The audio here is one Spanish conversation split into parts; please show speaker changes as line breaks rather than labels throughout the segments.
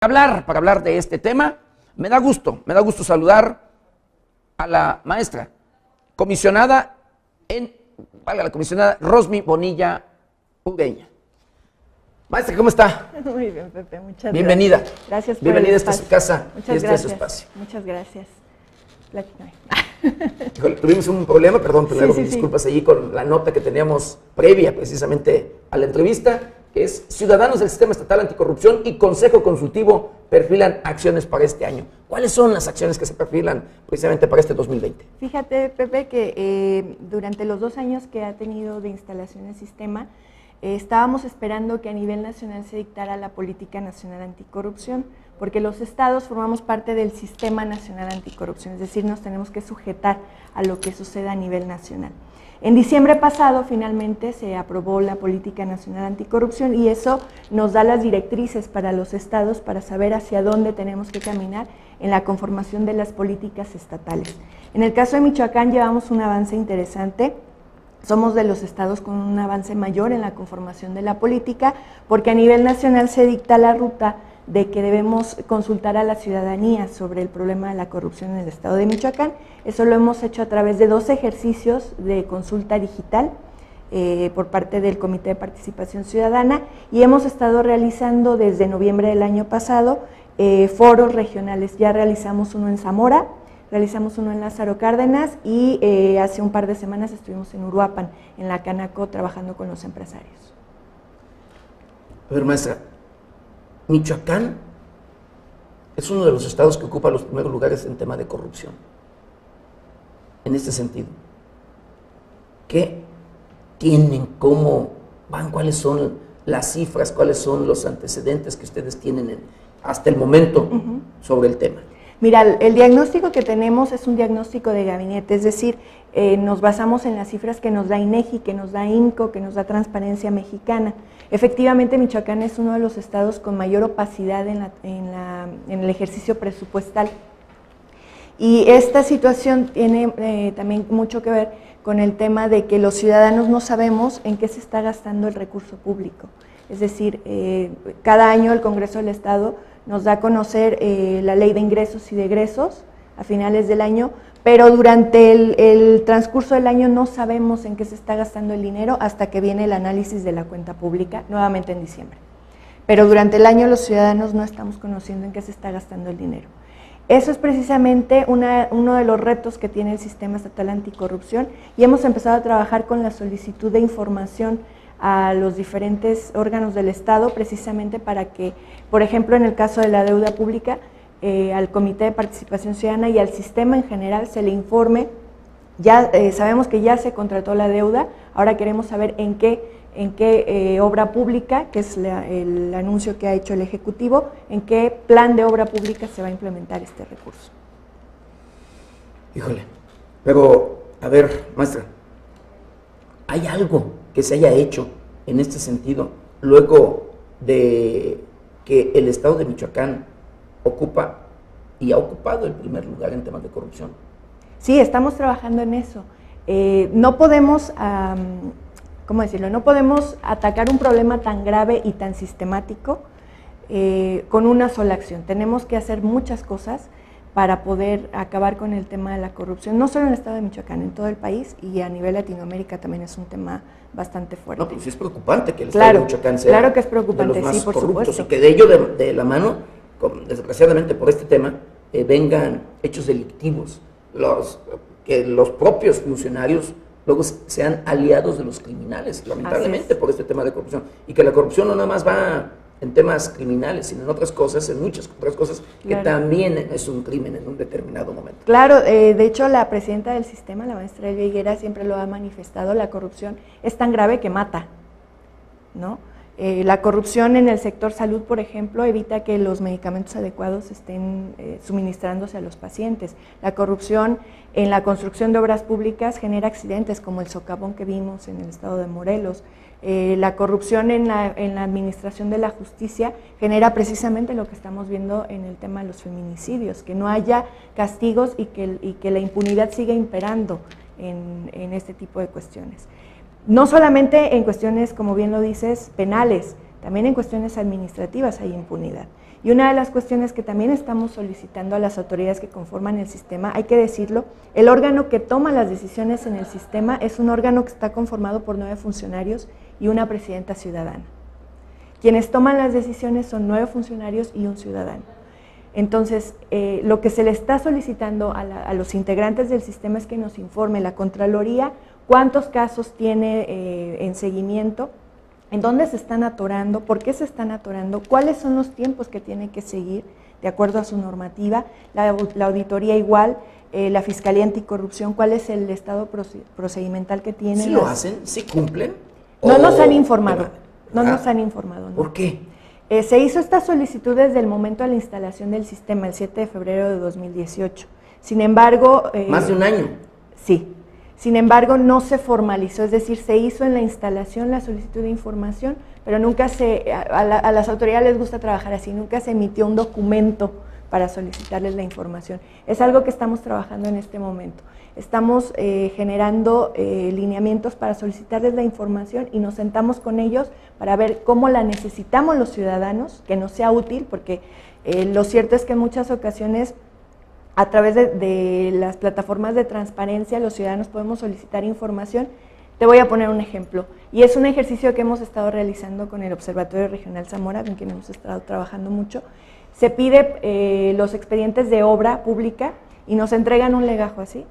Para hablar de este tema, me da gusto saludar a la maestra comisionada la comisionada Rosmi Bonilla Ugueña. Maestra, ¿cómo está?
Muy bien, Pepe, muchas
Bienvenida.
gracias. Gracias por
Bienvenida,
el
esta es su
espacio.
casa,
Muchas
este
gracias.
es su espacio.
Muchas gracias. Platícame.
Híjole, tuvimos un problema, perdón, primero
Sí.
disculpas allí con la nota que teníamos previa precisamente a la entrevista, que es Ciudadanos del Sistema Estatal Anticorrupción y Consejo Consultivo perfilan acciones para este año. ¿Cuáles son las acciones que se perfilan precisamente para este 2020?
Fíjate, Pepe, que durante los 2 años que ha tenido de instalación el sistema, estábamos esperando que a nivel nacional se dictara la Política Nacional Anticorrupción, porque los estados formamos parte del Sistema Nacional Anticorrupción, es decir, nos tenemos que sujetar a lo que suceda a nivel nacional. En diciembre pasado, finalmente, se aprobó la Política Nacional Anticorrupción y eso nos da las directrices para los estados para saber hacia dónde tenemos que caminar en la conformación de las políticas estatales. En el caso de Michoacán llevamos un avance interesante. Somos de los estados con un avance mayor en la conformación de la política, porque a nivel nacional se dicta la ruta de que debemos consultar a la ciudadanía sobre el problema de la corrupción en el estado de Michoacán. Eso lo hemos hecho a través de 2 ejercicios de consulta digital por parte del Comité de Participación Ciudadana y hemos estado realizando desde noviembre del año pasado foros regionales. Ya realizamos uno en Zamora, realizamos uno en Lázaro Cárdenas y hace un par de semanas estuvimos en Uruapan, en la Canaco, trabajando con los empresarios.
A ver, maestra, Michoacán es uno de los estados que ocupa los primeros lugares en tema de corrupción. En este sentido, ¿qué tienen? ¿Cómo van? ¿Cuáles son las cifras? ¿Cuáles son los antecedentes que ustedes tienen hasta el momento sobre el tema?
Mira, el diagnóstico que tenemos es un diagnóstico de gabinete, es decir, nos basamos en las cifras que nos da INEGI, que nos da INCO, que nos da Transparencia Mexicana. Efectivamente, Michoacán es uno de los estados con mayor opacidad en el ejercicio presupuestal. Y esta situación tiene también mucho que ver con el tema de que los ciudadanos no sabemos en qué se está gastando el recurso público. Es decir, cada año el Congreso del Estado nos da a conocer la Ley de Ingresos y de Egresos a finales del año, pero durante el transcurso del año no sabemos en qué se está gastando el dinero hasta que viene el análisis de la cuenta pública, nuevamente en diciembre. Pero durante el año los ciudadanos no estamos conociendo en qué se está gastando el dinero. Eso es precisamente uno de los retos que tiene el Sistema Estatal Anticorrupción y hemos empezado a trabajar con la solicitud de información a los diferentes órganos del Estado, precisamente para que, por ejemplo, en el caso de la deuda pública, al Comité de Participación Ciudadana y al sistema en general se le informe. Ya sabemos que ya se contrató la deuda, ahora queremos saber en qué obra pública, que es el anuncio que ha hecho el Ejecutivo, en qué plan de obra pública se va a implementar este recurso.
Híjole, pero, a ver, maestra, ¿hay algo que se haya hecho en este sentido luego de que el estado de Michoacán ocupa y ha ocupado el primer lugar en temas de corrupción?
Sí, estamos trabajando en eso. No podemos, ¿cómo decirlo? No podemos atacar un problema tan grave y tan sistemático con una sola acción. Tenemos que hacer muchas cosas para poder acabar con el tema de la corrupción, no solo en el estado de Michoacán, en todo el país y a nivel Latinoamérica también es un tema bastante fuerte.
No, pues sí es preocupante que el estado de Michoacán sea
claro que es preocupante,
de los más
sí, por
corruptos
supuesto.
y que de ello, de la mano, desgraciadamente por este tema, vengan hechos delictivos, que los propios funcionarios luego sean aliados de los criminales, lamentablemente por este tema de corrupción, y que la corrupción no nada más va en temas criminales, sino en otras cosas, en muchas otras cosas, que también es un crimen en un determinado momento.
Claro, de hecho la presidenta del sistema, la maestra Elvia Higuera, siempre lo ha manifestado, la corrupción es tan grave que mata, ¿no? La corrupción en el sector salud, por ejemplo, evita que los medicamentos adecuados estén suministrándose a los pacientes. La corrupción en la construcción de obras públicas genera accidentes como el socavón que vimos en el estado de Morelos. La corrupción en la administración de la justicia genera precisamente lo que estamos viendo en el tema de los feminicidios, que no haya castigos y que la impunidad siga imperando en este tipo de cuestiones. No solamente en cuestiones, como bien lo dices, penales, también en cuestiones administrativas hay impunidad. Y una de las cuestiones que también estamos solicitando a las autoridades que conforman el sistema, hay que decirlo, el órgano que toma las decisiones en el sistema es un órgano que está conformado por 9 funcionarios y una presidenta ciudadana. Quienes toman las decisiones son 9 funcionarios y un ciudadano. Entonces, lo que se le está solicitando a los integrantes del sistema es que nos informe la Contraloría cuántos casos tiene en seguimiento, en dónde se están atorando, por qué se están atorando, cuáles son los tiempos que tiene que seguir de acuerdo a su normativa, la auditoría igual, la Fiscalía Anticorrupción, cuál es el estado procedimental que tienen.
¿Sí lo hacen? ¿Sí cumplen?
No nos han informado, no nos han informado. ¿No?
¿Por qué?
Se hizo esta solicitud desde el momento de la instalación del sistema, el 7 de febrero de 2018. Sin embargo...
¿Más de un año?
Sí. Sin embargo, no se formalizó, es decir, se hizo en la instalación la solicitud de información, pero nunca a las autoridades les gusta trabajar así, nunca se emitió un documento para solicitarles la información. Es algo que estamos trabajando en este momento. Estamos generando lineamientos para solicitarles la información y nos sentamos con ellos para ver cómo la necesitamos los ciudadanos, que nos sea útil, porque lo cierto es que en muchas ocasiones a través de las plataformas de transparencia los ciudadanos podemos solicitar información. Te voy a poner un ejemplo, y es un ejercicio que hemos estado realizando con el Observatorio Regional Zamora, con quien hemos estado trabajando mucho. Se pide los expedientes de obra pública y nos entregan un legajo así,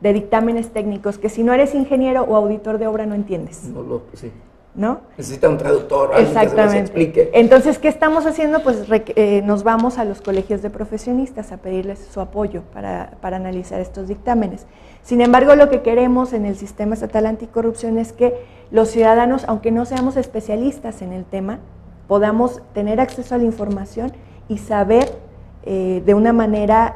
de dictámenes técnicos, que si no eres ingeniero o auditor de obra no entiendes.
Sí.
¿No?
Necesita un traductor, alguien que se los explique.
Entonces, ¿qué estamos haciendo? Pues nos vamos a los colegios de profesionistas a pedirles su apoyo para analizar estos dictámenes. Sin embargo, lo que queremos en el Sistema Estatal Anticorrupción es que los ciudadanos, aunque no seamos especialistas en el tema, podamos tener acceso a la información y saber de una manera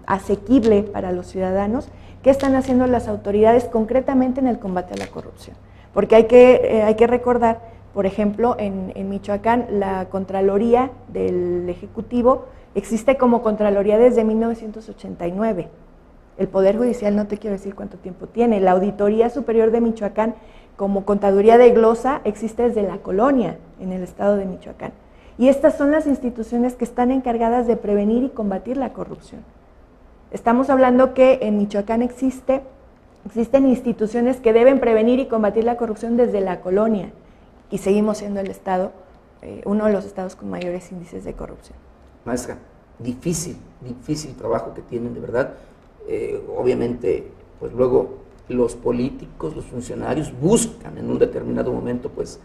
asequible para los ciudadanos qué están haciendo las autoridades concretamente en el combate a la corrupción. Porque hay que recordar, por ejemplo, en Michoacán, la Contraloría del Ejecutivo existe como Contraloría desde 1989. El Poder Judicial no te quiero decir cuánto tiempo tiene. La Auditoría Superior de Michoacán, como Contaduría de Glosa, existe desde la colonia en el estado de Michoacán. Y estas son las instituciones que están encargadas de prevenir y combatir la corrupción. Estamos hablando que en Michoacán existen instituciones que deben prevenir y combatir la corrupción desde la colonia, y seguimos siendo el estado, uno de los estados con mayores índices de corrupción.
Maestra, difícil trabajo que tienen, de verdad. Obviamente, pues luego los políticos, los funcionarios buscan en un determinado momento, pues,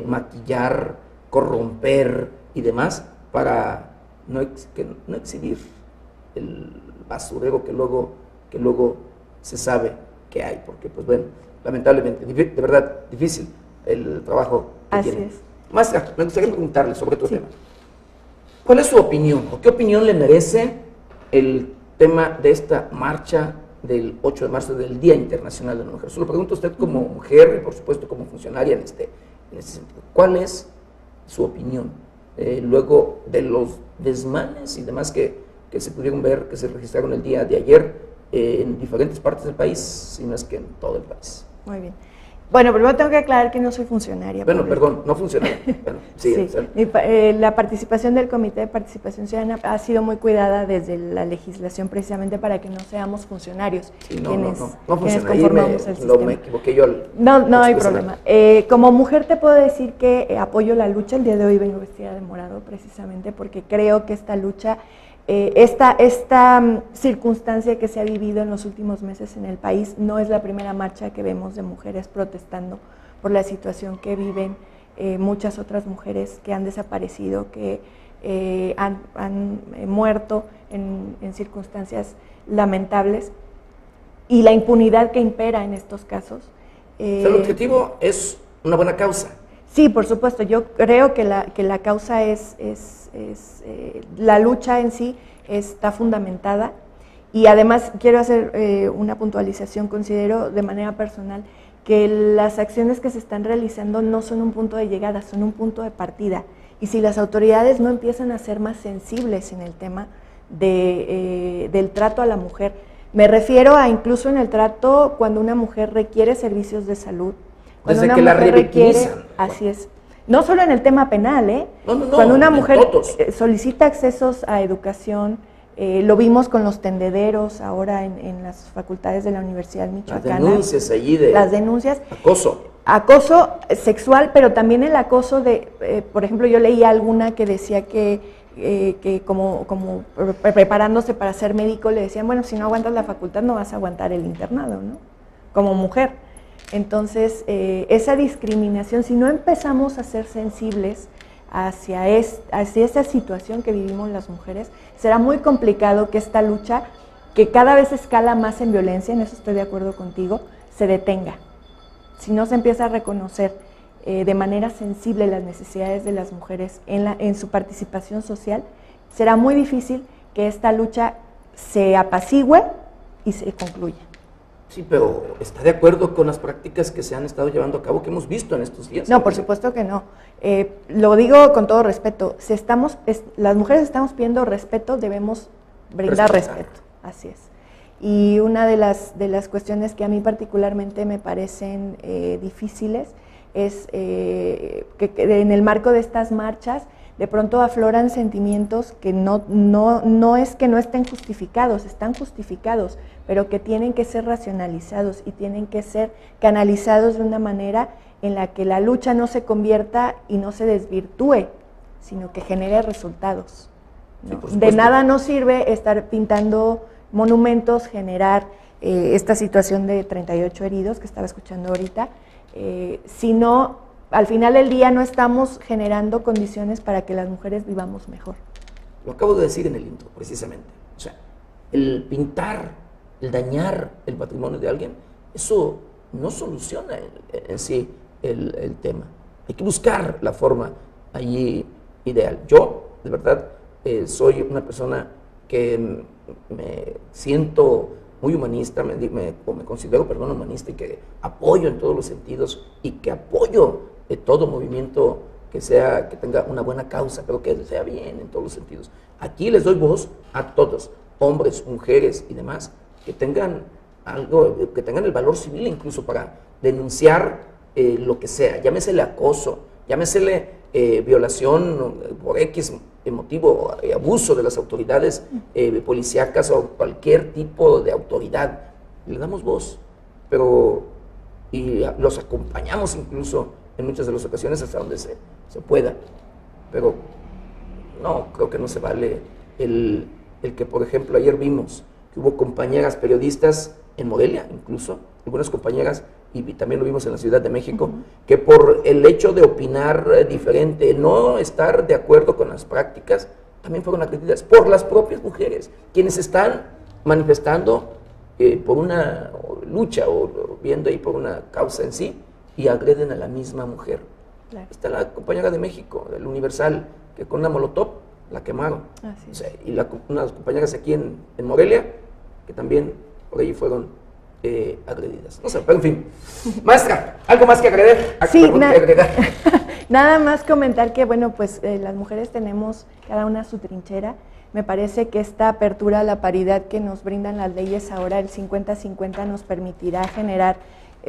maquillar, corromper y demás para no exhibir el basurero que luego se sabe que hay, porque pues bueno, lamentablemente, de verdad, difícil el trabajo que
Así
tienen.
es.
Maestra, me gustaría preguntarle sobre otro tema. ¿Cuál es su opinión, o qué opinión le merece el tema de esta marcha del 8 de marzo, del Día Internacional de la Mujer? Se lo pregunto a usted como mujer y por supuesto como funcionaria en este sentido. ¿Cuál es su opinión luego de los desmanes y demás que se pudieron ver, que se registraron el día de ayer en diferentes partes del país, si no es que en todo el país?
Muy bien. Bueno, primero tengo que aclarar que no soy funcionaria.
Bueno, perdón, no funcionaria. Bueno, sí.
La participación del Comité de Participación Ciudadana ha sido muy cuidada desde la legislación precisamente para que no seamos funcionarios.
Sí,
quienes
funciona.
conformamos el sistema.
Me equivoqué yo.
No hay problema. Como mujer te puedo decir que apoyo la lucha. El día de hoy vengo vestida de morado precisamente porque creo que esta lucha, esta circunstancia que se ha vivido en los últimos meses en el país no es la primera marcha que vemos de mujeres protestando por la situación que viven muchas otras mujeres que han desaparecido, que han muerto en circunstancias lamentables, y la impunidad que impera en estos casos.
El objetivo es una buena causa.
Sí, por supuesto. Yo creo que la causa la lucha en sí está fundamentada, y además quiero hacer una puntualización. Considero de manera personal que las acciones que se están realizando no son un punto de llegada, son un punto de partida, y si las autoridades no empiezan a ser más sensibles en el tema del trato a la mujer, me refiero a incluso en el trato cuando una mujer requiere servicios de salud, cuando
desde
una
que la
mujer requiere,
revictimizan.
así es, No solo en el tema penal, ¿eh?
No,
Cuando una mujer
todos.
solicita accesos a educación, lo vimos con los tendederos ahora en las facultades de la Universidad Michoacana.
Las denuncias allí de
las denuncias.
Acoso
Sexual, pero también el acoso de, por ejemplo, yo leía alguna que decía que como preparándose para ser médico le decían, bueno, si no aguantas la facultad no vas a aguantar el internado, ¿no? Como mujer. Entonces, esa discriminación, si no empezamos a ser sensibles hacia esa situación que vivimos las mujeres, será muy complicado que esta lucha, que cada vez escala más en violencia, en eso estoy de acuerdo contigo, se detenga. Si no se empieza a reconocer de manera sensible las necesidades de las mujeres en su participación social, será muy difícil que esta lucha se apacigüe y se concluya.
Sí, pero ¿está de acuerdo con las prácticas que se han estado llevando a cabo, que hemos visto en estos días?
No, por supuesto que no. Lo digo con todo respeto. Si las mujeres estamos pidiendo respeto, debemos brindar respeto. Así es. Y una de las cuestiones que a mí particularmente me parecen difíciles es que en el marco de estas marchas de pronto afloran sentimientos que no es que no estén justificados, están justificados, pero que tienen que ser racionalizados y tienen que ser canalizados de una manera en la que la lucha no se convierta y no se desvirtúe, sino que genere resultados, ¿no?
Sí,
de nada nos sirve estar pintando monumentos, generar esta situación de 38 heridos que estaba escuchando ahorita, si no, al final del día no estamos generando condiciones para que las mujeres vivamos mejor.
Lo acabo de decir en el intro, precisamente. O sea, el pintar, el dañar el patrimonio de alguien, eso no soluciona en sí el tema. Hay que buscar la forma allí ideal. Yo, de verdad, soy una persona que me siento muy humanista, me considero, humanista, y que apoyo en todos los sentidos y que apoyo todo movimiento que tenga una buena causa, pero que sea bien en todos los sentidos. Aquí les doy voz a todos, hombres, mujeres y demás, que tengan el valor civil incluso para denunciar lo que sea, llámesele acoso, llámesele violación por X motivo, abuso de las autoridades policíacas o cualquier tipo de autoridad. Le damos voz, y los acompañamos incluso en muchas de las ocasiones hasta donde se pueda, pero no, creo que no se vale el que, por ejemplo, ayer vimos que hubo compañeras periodistas en Morelia, incluso, algunas compañeras, y también lo vimos en la Ciudad de México, que por el hecho de opinar diferente, no estar de acuerdo con las prácticas, también fueron agredidas por las propias mujeres, quienes están manifestando por una lucha o viendo ahí por una causa en sí, y agreden a la misma mujer. Claro. Está la compañera de México, del Universal, que con una molotov la quemaron. O sea, y unas compañeras aquí en Morelia, que también por ahí fueron agredidas. No sé, pero en fin. Maestra, ¿algo más que agregar?
Sí, nada más comentar que, bueno, pues las mujeres tenemos cada una su trinchera. Me parece que esta apertura a la paridad que nos brindan las leyes ahora, el 50-50, nos permitirá generar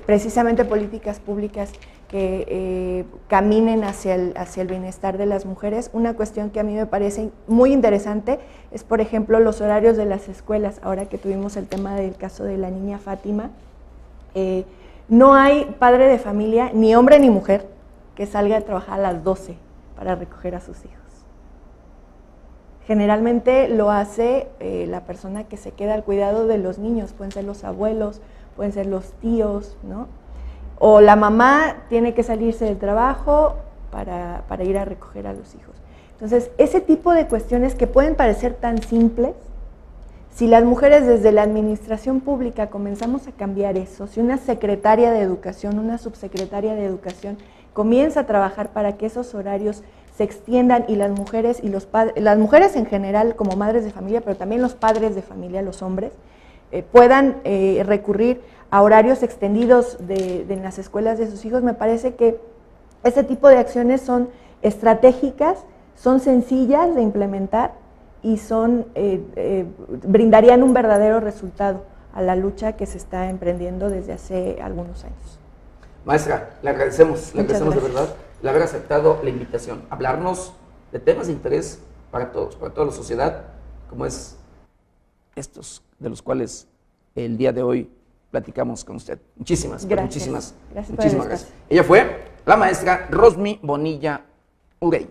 precisamente políticas públicas que caminen hacia el bienestar de las mujeres. Una cuestión que a mí me parece muy interesante es, por ejemplo, los horarios de las escuelas. Ahora que tuvimos el tema del caso de la niña Fátima, no hay padre de familia, ni hombre ni mujer, que salga a trabajar a las 12 para recoger a sus hijos. Generalmente lo hace la persona que se queda al cuidado de los niños, pueden ser los abuelos, pueden ser los tíos, ¿no? O la mamá tiene que salirse del trabajo para ir a recoger a los hijos. Entonces, ese tipo de cuestiones que pueden parecer tan simples, si las mujeres desde la administración pública comenzamos a cambiar eso, si una secretaria de educación, una subsecretaria de educación comienza a trabajar para que esos horarios se extiendan y las mujeres y los padres, las mujeres en general como madres de familia, pero también los padres de familia, los hombres, puedan recurrir a horarios extendidos en las escuelas de sus hijos, me parece que ese tipo de acciones son estratégicas, son sencillas de implementar y brindarían un verdadero resultado a la lucha que se está emprendiendo desde hace algunos años.
Maestra, le agradecemos de verdad el haber aceptado la invitación, hablarnos de temas de interés para toda la sociedad, como es estos de los cuales el día de hoy platicamos con usted. Muchísimas gracias.
Gracias por el espacio.
Ella fue la maestra Rosmi Bonilla Ureña.